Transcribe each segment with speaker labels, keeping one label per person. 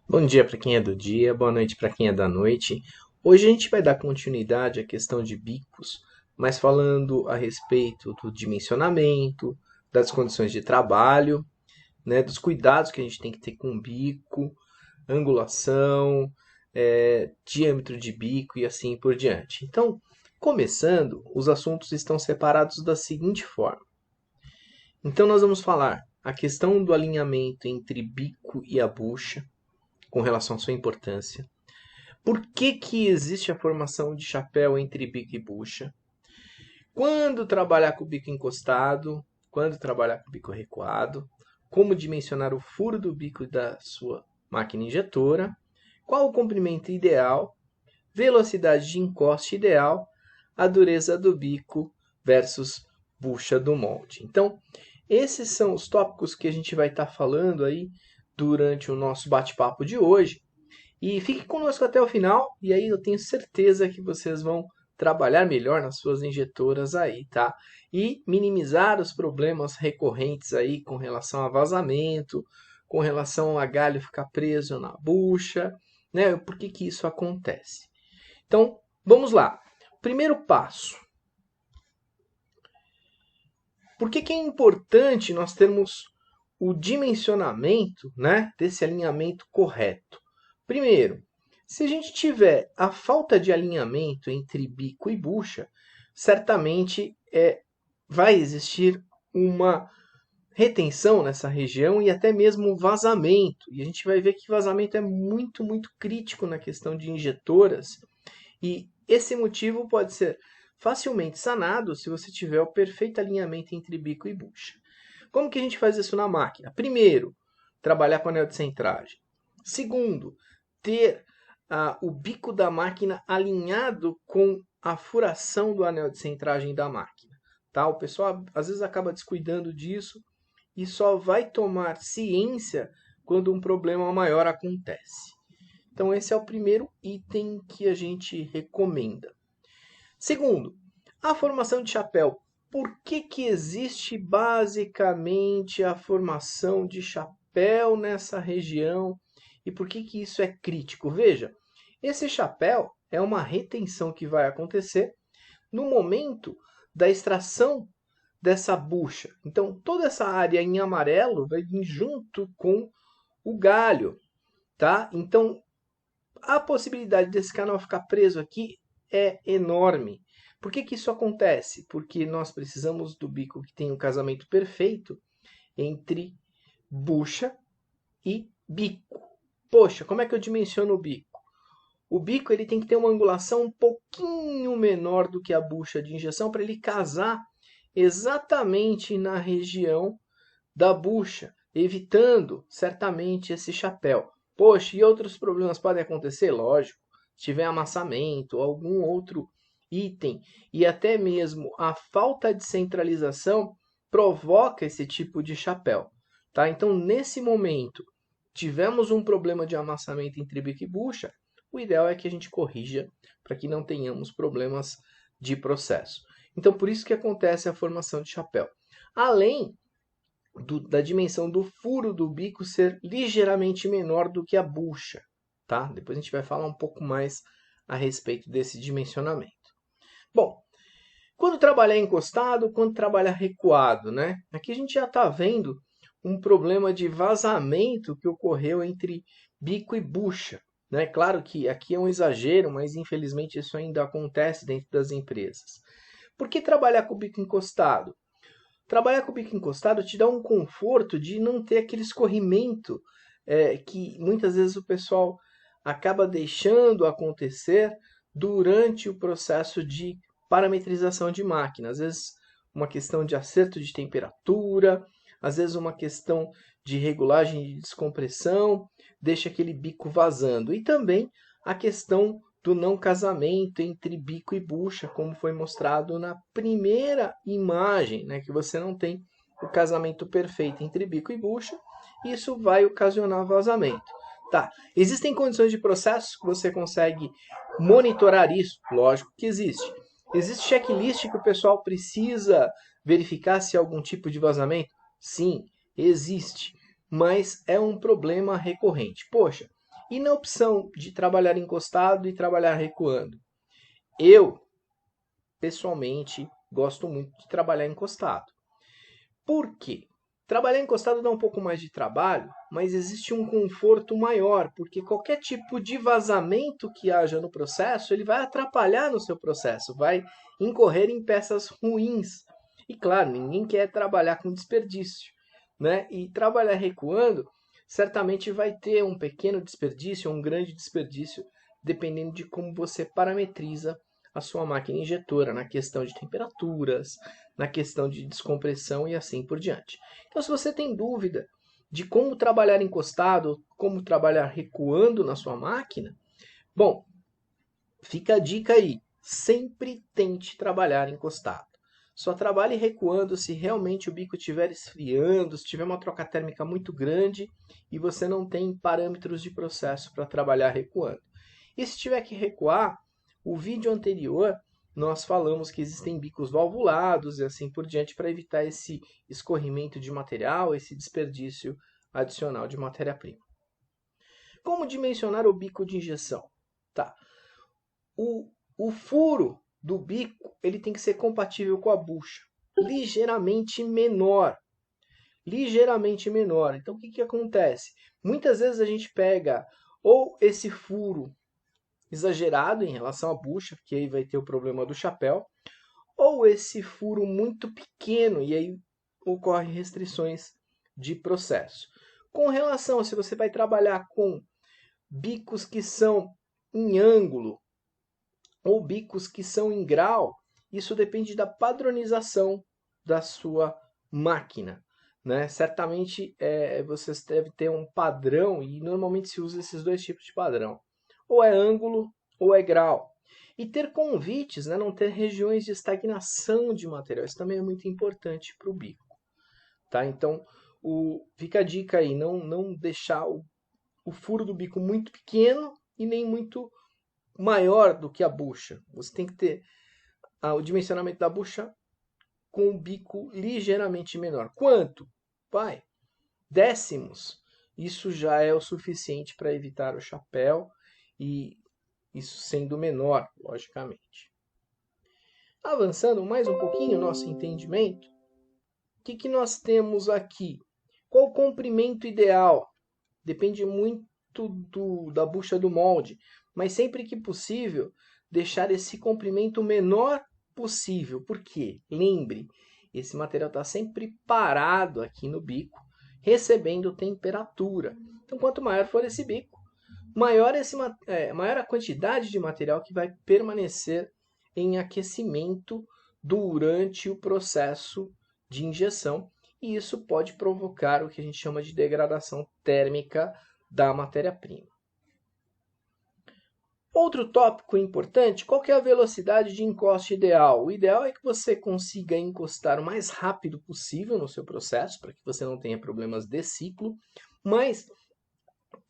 Speaker 1: Bom dia para quem é do dia, boa noite para quem é da noite. Hoje a gente vai dar continuidade à questão de bicos, mas falando a respeito do dimensionamento, das condições de trabalho, né, dos cuidados que a gente tem que ter com o bico, angulação, diâmetro de bico e assim por diante. Então, começando, os assuntos estão separados da seguinte forma. Então, nós vamos falar a questão do alinhamento entre bico e a bucha, com relação à sua importância. Por que existe a formação de chapéu entre bico e bucha? Quando trabalhar com o bico encostado, quando trabalhar com o bico recuado, como dimensionar o furo do bico da sua máquina injetora, qual o comprimento ideal, velocidade de encoste ideal, a dureza do bico versus bucha do molde. Então, esses são os tópicos que a gente vai estar falando aí durante o nosso bate-papo de hoje. E fique conosco até o final, e aí eu tenho certeza que vocês vão trabalhar melhor nas suas injetoras aí, tá? E minimizar os problemas recorrentes aí com relação a vazamento, com relação a galho ficar preso na bucha, né? Por que isso acontece? Então, vamos lá. Primeiro passo. Por que é importante nós termos o dimensionamento, né, desse alinhamento correto? Primeiro, se a gente tiver a falta de alinhamento entre bico e bucha, certamente vai existir uma retenção nessa região e até mesmo vazamento. E a gente vai ver que vazamento é muito, muito crítico na questão de injetoras. E esse motivo pode ser facilmente sanado se você tiver o perfeito alinhamento entre bico e bucha. Como que a gente faz isso na máquina? Primeiro, trabalhar com anel de centragem. Segundo, ter o bico da máquina alinhado com a furação do anel de centragem da máquina. Tá? O pessoal às vezes acaba descuidando disso e só vai tomar ciência quando um problema maior acontece. Então esse é o primeiro item que a gente recomenda. Segundo, a formação de chapéu. Por que existe basicamente a formação de chapéu nessa região e por que isso é crítico? Veja, esse chapéu é uma retenção que vai acontecer no momento da extração dessa bucha. Então, toda essa área em amarelo vai vir junto com o galho, tá? Então, a possibilidade desse canal ficar preso aqui é enorme. Por que isso acontece? Porque nós precisamos do bico que tem um casamento perfeito entre bucha e bico. Poxa, como é que eu dimensiono o bico? O bico ele tem que ter uma angulação um pouquinho menor do que a bucha de injeção para ele casar exatamente na região da bucha, evitando certamente esse chapéu. Poxa, e outros problemas podem acontecer? Lógico, se tiver amassamento, algum outro item e até mesmo a falta de centralização provoca esse tipo de chapéu. Tá? Então, nesse momento, tivemos um problema de amassamento entre bico e bucha, o ideal é que a gente corrija para que não tenhamos problemas de processo. Então, por isso que acontece a formação de chapéu. Além da dimensão do furo do bico ser ligeiramente menor do que a bucha. Tá? Depois a gente vai falar um pouco mais a respeito desse dimensionamento. Bom, quando trabalhar encostado, quando trabalhar recuado, né? Aqui a gente já está vendo um problema de vazamento que ocorreu entre bico e bucha. Né? Claro que aqui é um exagero, mas infelizmente isso ainda acontece dentro das empresas. Por que trabalhar com o bico encostado? Trabalhar com o bico encostado te dá um conforto de não ter aquele escorrimento que muitas vezes o pessoal acaba deixando acontecer durante o processo de parametrização de máquina. Às vezes uma questão de acerto de temperatura, às vezes uma questão de regulagem de descompressão, deixa aquele bico vazando. E também a questão do não casamento entre bico e bucha, como foi mostrado na primeira imagem, né, que você não tem o casamento perfeito entre bico e bucha, isso vai ocasionar vazamento. Tá. Existem condições de processo que você consegue monitorar isso? Lógico que existe. Existe checklist que o pessoal precisa verificar se há algum tipo de vazamento? Sim, existe, mas é um problema recorrente. Poxa, e na opção de trabalhar encostado e trabalhar recuando? Eu, pessoalmente, gosto muito de trabalhar encostado. Por quê? Trabalhar encostado dá um pouco mais de trabalho, mas existe um conforto maior, porque qualquer tipo de vazamento que haja no processo, ele vai atrapalhar no seu processo, vai incorrer em peças ruins. E claro, ninguém quer trabalhar com desperdício, né? E trabalhar recuando, certamente vai ter um pequeno desperdício ou um grande desperdício, dependendo de como você parametriza a sua máquina injetora, na questão de temperaturas, na questão de descompressão e assim por diante. Então, se você tem dúvida de como trabalhar encostado, como trabalhar recuando na sua máquina, bom, fica a dica aí. Sempre tente trabalhar encostado. Só trabalhe recuando se realmente o bico estiver esfriando, se tiver uma troca térmica muito grande e você não tem parâmetros de processo para trabalhar recuando. E se tiver que recuar, o vídeo anterior nós falamos que existem bicos valvulados e assim por diante para evitar esse escorrimento de material, esse desperdício adicional de matéria-prima. Como dimensionar o bico de injeção? Tá. O furo do bico ele tem que ser compatível com a bucha, ligeiramente menor. Ligeiramente menor. Então o que acontece? Muitas vezes a gente pega ou esse furo exagerado em relação à bucha, que aí vai ter o problema do chapéu, ou esse furo muito pequeno, e aí ocorrem restrições de processo. Com relação a se você vai trabalhar com bicos que são em ângulo ou bicos que são em grau, isso depende da padronização da sua máquina. Né? Certamente você deve ter um padrão, e normalmente se usa esses dois tipos de padrão. Ou é ângulo ou é grau. E ter convites, né? Não ter regiões de estagnação de material. Isso também é muito importante para o bico. Tá? Então, fica a dica aí, não deixar o furo do bico muito pequeno e nem muito maior do que a bucha. Você tem que ter o dimensionamento da bucha com o bico ligeiramente menor. Quanto? Vai, décimos. Isso já é o suficiente para evitar o chapéu e isso sendo menor, logicamente. Avançando mais um pouquinho o nosso entendimento, o que nós temos aqui? Qual o comprimento ideal? Depende muito da bucha do molde, mas sempre que possível, deixar esse comprimento menor possível. Por quê? Lembre, esse material está sempre parado aqui no bico, recebendo temperatura. Então, quanto maior for esse bico, maior a quantidade de material que vai permanecer em aquecimento durante o processo de injeção. E isso pode provocar o que a gente chama de degradação térmica da matéria-prima. Outro tópico importante, qual que é a velocidade de encoste ideal? O ideal é que você consiga encostar o mais rápido possível no seu processo, para que você não tenha problemas de ciclo, mas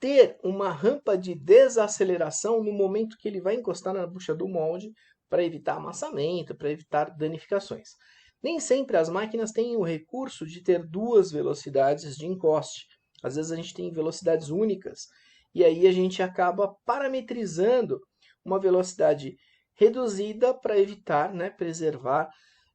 Speaker 1: ter uma rampa de desaceleração no momento que ele vai encostar na bucha do molde para evitar amassamento, para evitar danificações. Nem sempre as máquinas têm o recurso de ter duas velocidades de encoste. Às vezes a gente tem velocidades únicas e aí a gente acaba parametrizando uma velocidade reduzida para evitar, né, preservar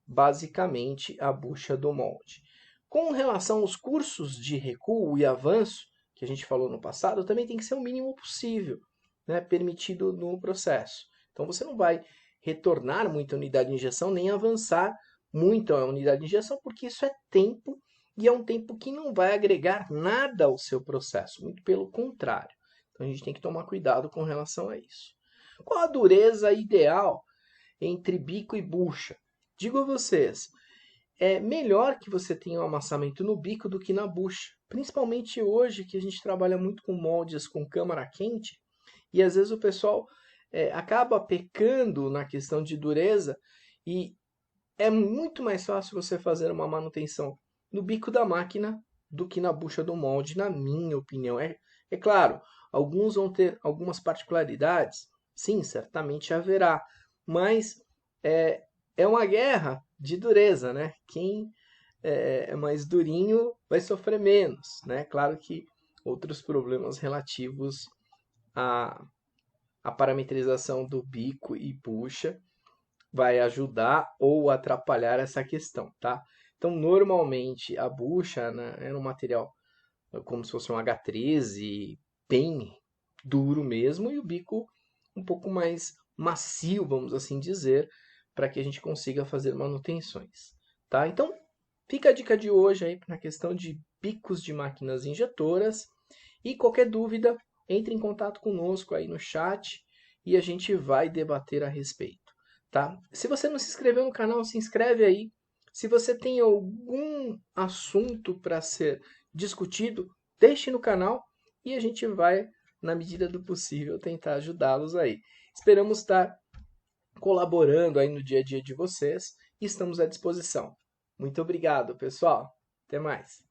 Speaker 1: basicamente a bucha do molde. Com relação aos cursos de recuo e avanço, que a gente falou no passado, também tem que ser o mínimo possível, né, permitido no processo. Então você não vai retornar muita unidade de injeção, nem avançar muito a unidade de injeção, porque isso é tempo e é um tempo que não vai agregar nada ao seu processo, muito pelo contrário. Então a gente tem que tomar cuidado com relação a isso. Qual a dureza ideal entre bico e bucha? Digo a vocês, é melhor que você tenha um amassamento no bico do que na bucha. Principalmente hoje que a gente trabalha muito com moldes com câmara quente e às vezes o pessoal acaba pecando na questão de dureza e é muito mais fácil você fazer uma manutenção no bico da máquina do que na bucha do molde, na minha opinião. É claro, alguns vão ter algumas particularidades, sim, certamente haverá, mas é uma guerra de dureza, né? Quem é mais durinho, vai sofrer menos, né? Claro que outros problemas relativos à parametrização do bico e bucha vai ajudar ou atrapalhar essa questão, tá? Então, normalmente, a bucha, né, era um material como se fosse um H13, bem duro mesmo, e o bico um pouco mais macio, vamos assim dizer, para que a gente consiga fazer manutenções, tá? Então, fica a dica de hoje aí na questão de bicos de máquinas injetoras, e qualquer dúvida, entre em contato conosco aí no chat e a gente vai debater a respeito, tá? Se você não se inscreveu no canal, se inscreve aí. Se você tem algum assunto para ser discutido, deixe no canal e a gente vai, na medida do possível, tentar ajudá-los aí. Esperamos estar colaborando aí no dia a dia de vocês e estamos à disposição. Muito obrigado, pessoal. Até mais.